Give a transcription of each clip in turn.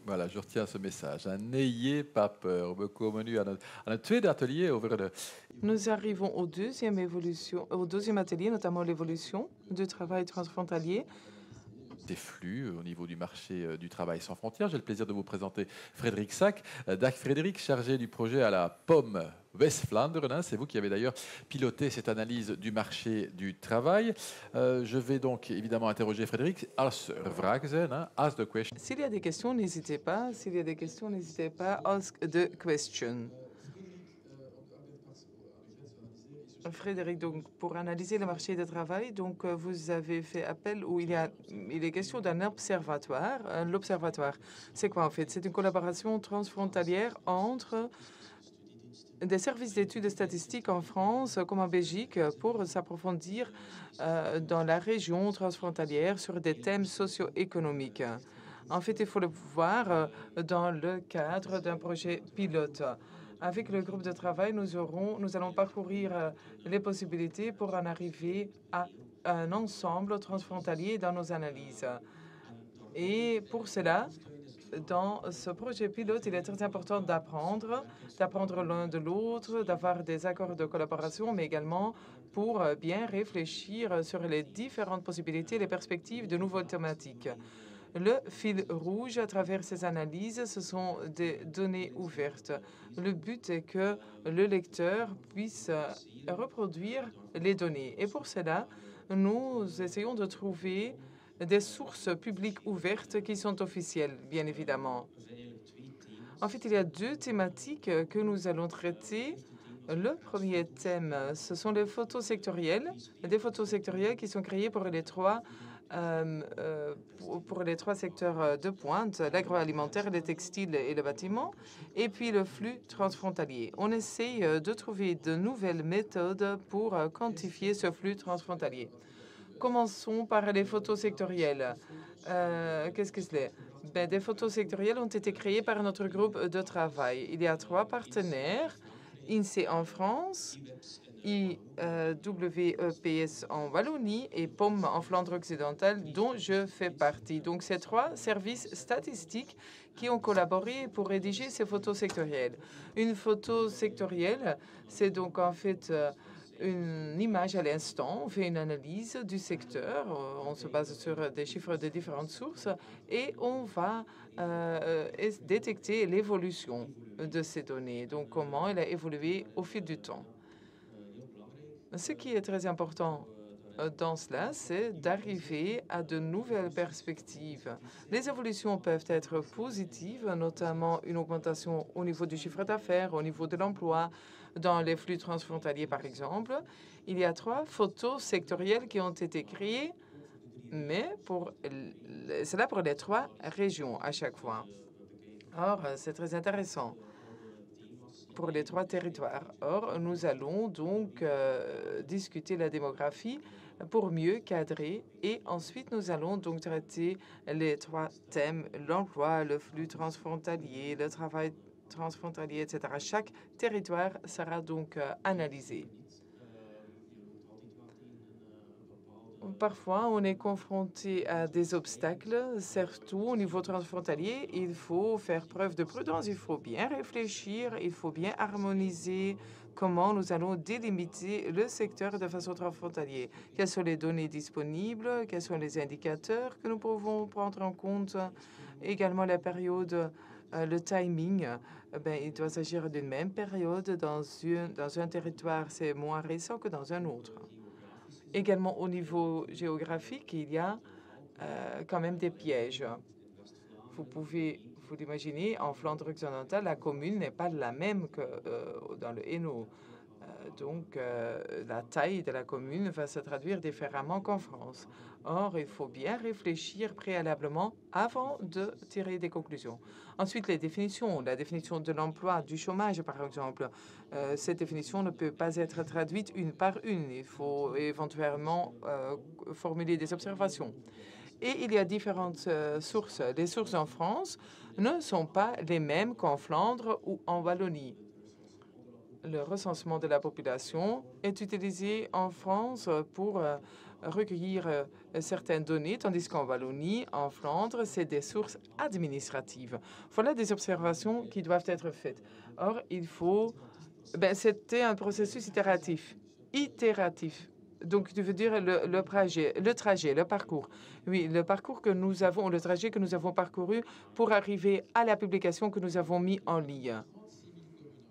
Voilà, je retiens ce message, hein. N'ayez pas peur. We komen nu aan het tweede atelier over de Nous arrivons au deuxième atelier, notamment l'évolution du travail transfrontalier. des flux au niveau du marché du travail sans frontières. J'ai le plaisir de vous présenter Frédéric Sack. Dag Frédéric, chargé du projet à la POM West-Vlaanderen, hein. C'est vous qui avez d'ailleurs piloté cette analyse du marché du travail. Je vais donc évidemment interroger Frédéric. Als er vragen zijn, hein, ask the question. S'il y a des questions, n'hésitez pas. S'il y a des questions, n'hésitez pas. Ask the question. Frédéric, donc pour analyser le marché du travail, donc vous avez fait appel où il est question d'un observatoire. L'observatoire, c'est quoi en fait? C'est une collaboration transfrontalière entre des services d'études statistiques en France comme en Belgique pour s'approfondir dans la région transfrontalière sur des thèmes socio-économiques. En fait, il faut le voir dans le cadre d'un projet pilote. Avec le groupe de travail, nous allons parcourir les possibilités pour en arriver à un ensemble transfrontalier dans nos analyses. Et pour cela, dans ce projet pilote, il est très important d'apprendre l'un de l'autre, d'avoir des accords de collaboration, mais également pour bien réfléchir sur les différentes possibilités, les perspectives de nouvelles thématiques. Le fil rouge à travers ces analyses, ce sont des données ouvertes. Le but est que le lecteur puisse reproduire les données. Et pour cela, nous essayons de trouver des sources publiques ouvertes qui sont officielles, bien évidemment. En fait, il y a deux thématiques que nous allons traiter. Le premier thème, ce sont les photos sectorielles, des photos sectorielles qui sont créées pour les trois secteurs de pointe, l'agroalimentaire, le textile et le bâtiment, et puis le flux transfrontalier. On essaye de trouver de nouvelles méthodes pour quantifier ce flux transfrontalier. Commençons par les photos sectorielles. Qu'est-ce que c'est? Des photos sectorielles ont été créées par notre groupe de travail. Il y a 3 partenaires, INSEE en France, IWEPS en Wallonie et POM en Flandre occidentale, dont je fais partie. Donc, ces 3 services statistiques qui ont collaboré pour rédiger ces photos sectorielles. Une photo sectorielle, c'est donc en fait une image à l'instant, on fait une analyse du secteur, on se base sur des chiffres de différentes sources et on va détecter l'évolution de ces données, donc comment elle a évolué au fil du temps. Ce qui est très important dans cela, c'est d'arriver à de nouvelles perspectives. Les évolutions peuvent être positives, notamment une augmentation au niveau du chiffre d'affaires, au niveau de l'emploi, dans les flux transfrontaliers, par exemple. Il y a 3 photos sectorielles qui ont été créées, mais cela pour les 3 régions à chaque fois. Or, c'est très intéressant pour les 3 territoires. Or, nous allons donc discuter la démographie pour mieux cadrer et ensuite nous allons donc traiter les 3 thèmes, l'emploi, le flux transfrontalier, le travail transfrontalier, etc. Chaque territoire sera donc analysé. Parfois, on est confronté à des obstacles, surtout au niveau transfrontalier. Il faut faire preuve de prudence, il faut bien réfléchir, il faut bien harmoniser comment nous allons délimiter le secteur de façon transfrontalière. Quelles sont les données disponibles, quels sont les indicateurs que nous pouvons prendre en compte, également la période, le timing. Il doit s'agir d'une même période dans un territoire, c'est moins récent que dans un autre. Également, au niveau géographique, il y a quand même des pièges. Vous pouvez vous l'imaginer, en Flandre occidentale, la commune n'est pas la même que dans le Hainaut. Donc, la taille de la commune va se traduire différemment qu'en France. Or, il faut bien réfléchir préalablement avant de tirer des conclusions. Ensuite, les définitions. La définition de l'emploi, du chômage, par exemple. Cette définition ne peut pas être traduite une par une. Il faut éventuellement formuler des observations. Et il y a différentes sources. Les sources en France ne sont pas les mêmes qu'en Flandre ou en Wallonie. Le recensement de la population est utilisé en France pour recueillir certaines données, tandis qu'en Wallonie, en Flandre, c'est des sources administratives. Voilà des observations qui doivent être faites. Or, il faut... c'était un processus itératif. Itératif. Donc, tu veux dire le parcours. Oui, le parcours que nous avons, le trajet que nous avons parcouru pour arriver à la publication que nous avons mis en ligne.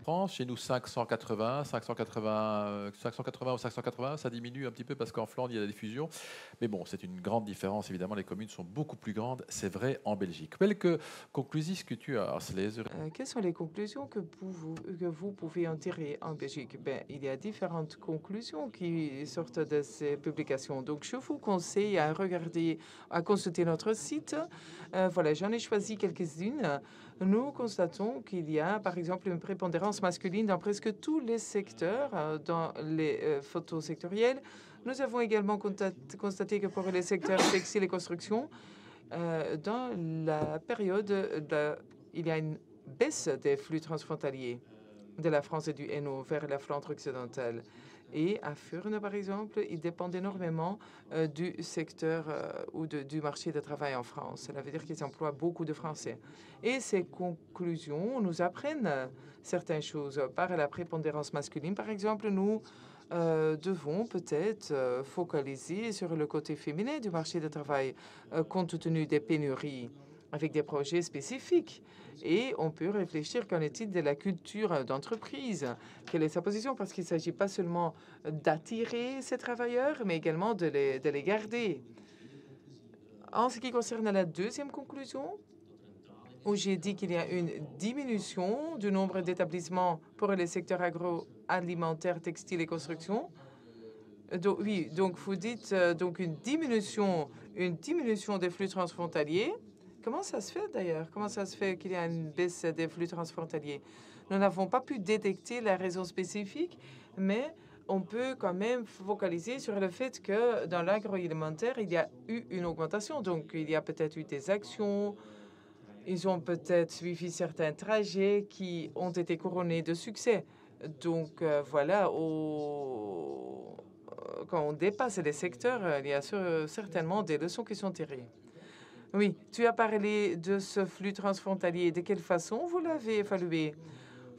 France, chez nous 580 ou 580, ça diminue un petit peu parce qu'en Flandre, il y a la diffusion. Mais bon, c'est une grande différence. Évidemment, les communes sont beaucoup plus grandes. C'est vrai en Belgique. Welke conclusies que tu as, quelles sont les conclusions que vous pouvez en tirer en Belgique? Il y a différentes conclusions qui sortent de ces publications. Donc, je vous conseille à regarder, à consulter notre site. Voilà, j'en ai choisi quelques-unes. Nous constatons qu'il y a, par exemple, une prépondérance masculine dans presque tous les secteurs, dans les photos sectorielles. Nous avons également constaté que pour les secteurs textiles et construction, dans la période, il y a une baisse des flux transfrontaliers de la France et du Hainaut vers la Flandre occidentale. Et à Furnes, par exemple, ils dépendent énormément du secteur ou du marché du travail en France. Cela veut dire qu'ils emploient beaucoup de Français. Et ces conclusions nous apprennent certaines choses. Par la prépondérance masculine, par exemple, nous devons peut-être focaliser sur le côté féminin du marché du travail, compte tenu des pénuries, avec des projets spécifiques. Et on peut réfléchir qu'en est-il de la culture d'entreprise? Quelle est sa position? Parce qu'il ne s'agit pas seulement d'attirer ces travailleurs, mais également de les garder. En ce qui concerne la deuxième conclusion, où j'ai dit qu'il y a une diminution du nombre d'établissements pour les secteurs agroalimentaires, textiles et construction. Donc, oui, donc vous dites donc une diminution des flux transfrontaliers. Comment ça se fait d'ailleurs? Comment ça se fait qu'il y a une baisse des flux transfrontaliers? Nous n'avons pas pu détecter la raison spécifique, mais on peut quand même focaliser sur le fait que dans l'agroalimentaire, il y a eu une augmentation. Donc, il y a peut-être eu des actions. Ils ont peut-être suivi certains trajets qui ont été couronnés de succès. Donc, voilà, quand on dépasse les secteurs, il y a certainement des leçons qui sont tirées. Oui, tu as parlé de ce flux transfrontalier. De quelle façon vous l'avez évalué?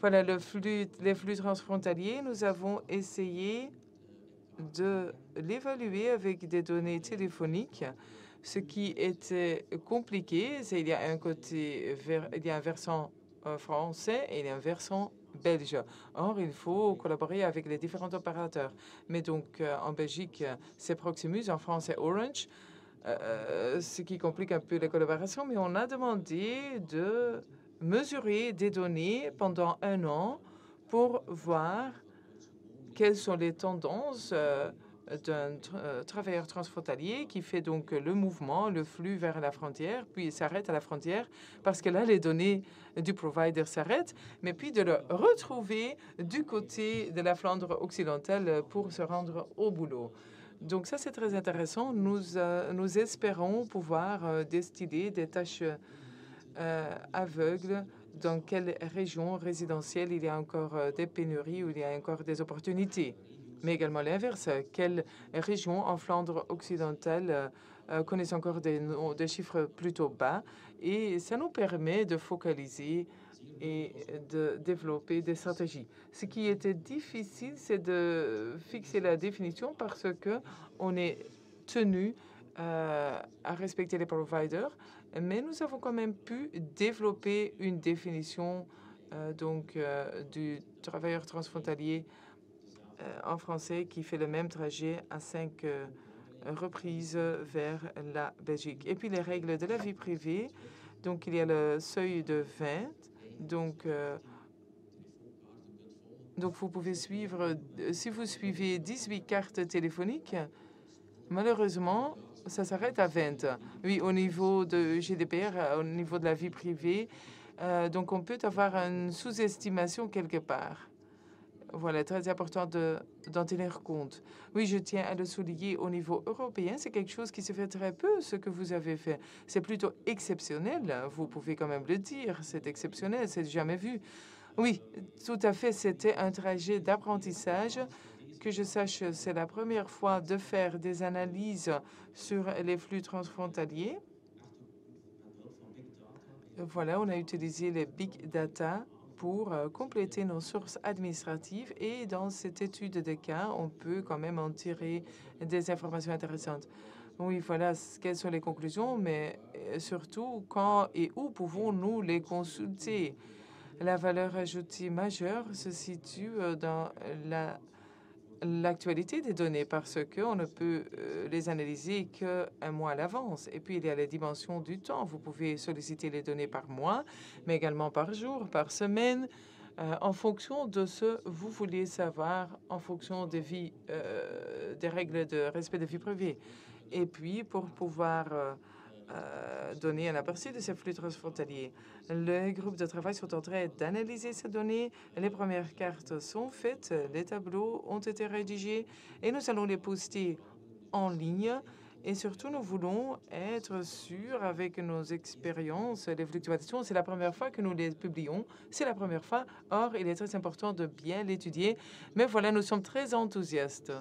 Voilà, les flux transfrontaliers, nous avons essayé de l'évaluer avec des données téléphoniques. Ce qui était compliqué, c'est qu'il y a il y a un versant français et il y a un versant belge. Or, il faut collaborer avec les différents opérateurs. Mais donc, en Belgique, c'est Proximus, en France, c'est Orange. Ce qui complique un peu la collaboration, mais on a demandé de mesurer des données pendant 1 an pour voir quelles sont les tendances d'un travailleur transfrontalier qui fait donc le mouvement, le flux vers la frontière, puis il s'arrête à la frontière parce que là, les données du provider s'arrêtent, mais puis de le retrouver du côté de la Flandre occidentale pour se rendre au boulot. Donc ça, c'est très intéressant. Nous espérons pouvoir distiller des tâches aveugles dans quelle région résidentielle il y a encore des pénuries ou il y a encore des opportunités. Mais également l'inverse, quelles régions en Flandre occidentale connaissent encore des chiffres plutôt bas. Et ça nous permet de focaliser et de développer des stratégies. Ce qui était difficile, c'est de fixer la définition parce que on est tenu à respecter les providers, mais nous avons quand même pu développer une définition du travailleur transfrontalier en français qui fait le même trajet à 5 reprises vers la Belgique. Et puis les règles de la vie privée, donc il y a le seuil de 20. Donc, vous pouvez suivre, si vous suivez 18 cartes téléphoniques, malheureusement, ça s'arrête à 20. Oui, au niveau de GDPR, au niveau de la vie privée, donc on peut avoir une sous-estimation quelque part. Voilà, très important d'en tenir compte. Oui, je tiens à le souligner au niveau européen. C'est quelque chose qui se fait très peu, ce que vous avez fait. C'est plutôt exceptionnel. Vous pouvez quand même le dire. C'est exceptionnel, c'est jamais vu. Oui, tout à fait. C'était un trajet d'apprentissage que je sache, c'est la première fois de faire des analyses sur les flux transfrontaliers. Voilà, on a utilisé les big data pour compléter nos sources administratives et dans cette étude de cas, on peut quand même en tirer des informations intéressantes. Oui, voilà quelles sont les conclusions, mais surtout quand et où pouvons-nous les consulter? La valeur ajoutée majeure se situe dans l'actualité des données parce qu'on ne peut les analyser qu'un mois à l'avance. Et puis, il y a la dimension du temps. Vous pouvez solliciter les données par mois, mais également par jour, par semaine, en fonction de ce que vous voulez savoir, en fonction des règles de respect de vie privée. Et puis, pour pouvoir donner un aperçu de ces flux transfrontaliers. Les groupes de travail sont en train d'analyser ces données. Les premières cartes sont faites, les tableaux ont été rédigés et nous allons les poster en ligne. Et surtout, nous voulons être sûrs avec nos expériences, les fluctuations. C'est la première fois que nous les publions. C'est la première fois. Or, il est très important de bien l'étudier. Mais voilà, nous sommes très enthousiastes.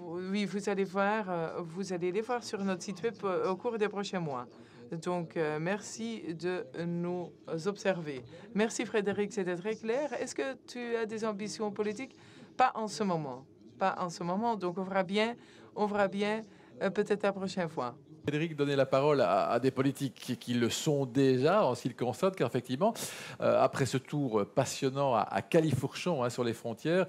Oui, vous allez voir, vous allez les voir sur notre site web au cours des prochains mois. Donc, merci de nous observer. Merci Frédéric, c'était très clair. Est-ce que tu as des ambitions politiques? Pas en ce moment. Pas en ce moment. Donc, on verra bien peut-être la prochaine fois. Frédéric, donner la parole à des politiques qui le sont déjà en ce qui le concerne, car effectivement, après ce tour passionnant à Califourchon sur les frontières,